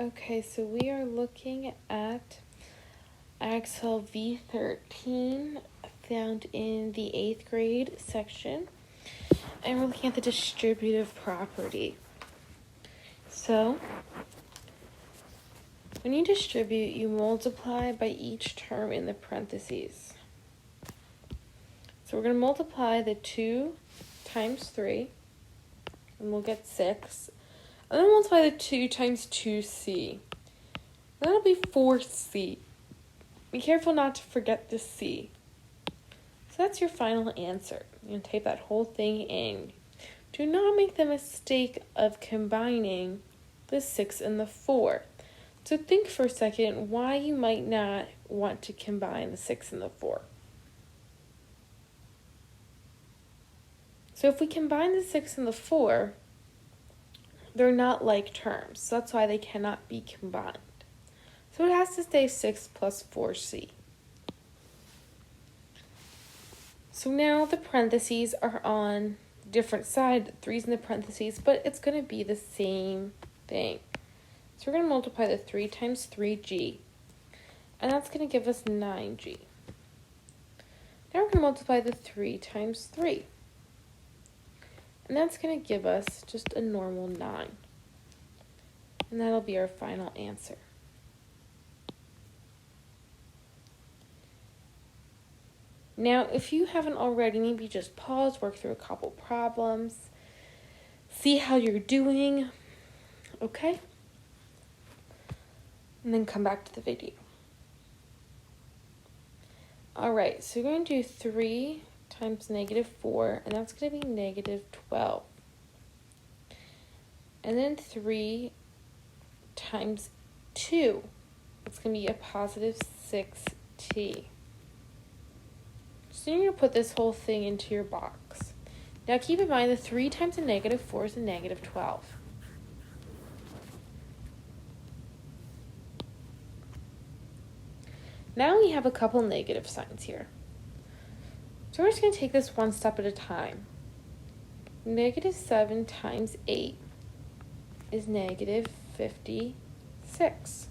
Okay, so we are looking at Excel V13 found in the 8th grade section, and we're looking at the distributive property. So, when you distribute, you multiply by each term in the parentheses. So we're going to multiply the 2 times 3, and we'll get 6. And then multiply the 2 times 2c. That'll be 4c. Be careful not to forget the c. So that's your final answer. You're going to type that whole thing in. Do not make the mistake of combining the 6 and the 4. So think for a second why you might not want to combine the 6 and the 4. So if we combine the 6 and the 4, they're not like terms. So that's why they cannot be combined. So it has to stay 6 plus 4c. So now the parentheses are on different side, 3's in the parentheses, but it's going to be the same thing. So we're going to multiply the 3 times 3g, and that's going to give us 9g. Now we're going to multiply the 3 times 3, and that's going to give us just a normal 9. And that'll be our final answer. Now, if you haven't already, maybe just pause, work through a couple problems, see how you're doing, okay? And then come back to the video. All right, so we're going to do 3 times negative 4, and that's going to be negative 12. And then 3 times 2, it's going to be a positive 6t. So you're going to put this whole thing into your box. Now keep in mind the 3 times a negative 4 is a negative 12. Now we have a couple negative signs here. So we're just going to take this one step at a time. Negative 7 times 8 is negative 56.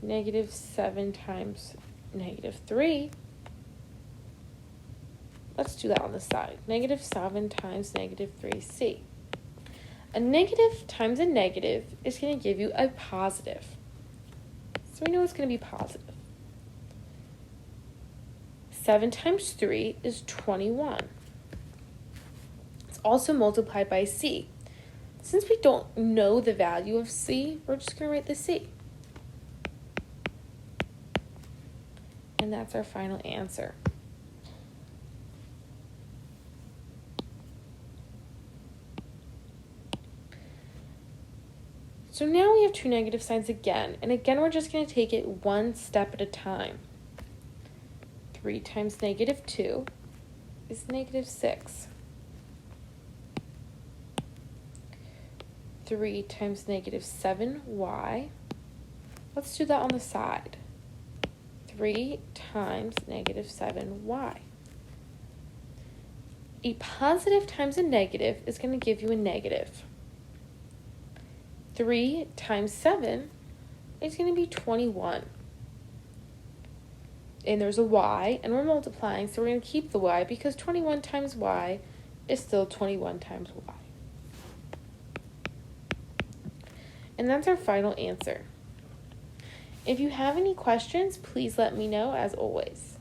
Negative 7 times negative 3. Let's do that on the side. Negative 7 times negative 3c. A negative times a negative is going to give you a positive. So we know it's going to be positive. 7 times 3 is 21. It's also multiplied by c. Since we don't know the value of c, we're just going to write the c. And that's our final answer. So now we have two negative signs again. And again, we're just going to take it one step at a time. 3 times negative 2 is negative 6. 3 times negative 7y. Let's do that on the side. 3 times negative 7y. A positive times a negative is going to give you a negative. 3 times 7 is going to be 21. And there's a y, and we're multiplying, so we're going to keep the y because 21 times y is still 21 times y. And that's our final answer. If you have any questions, please let me know as always.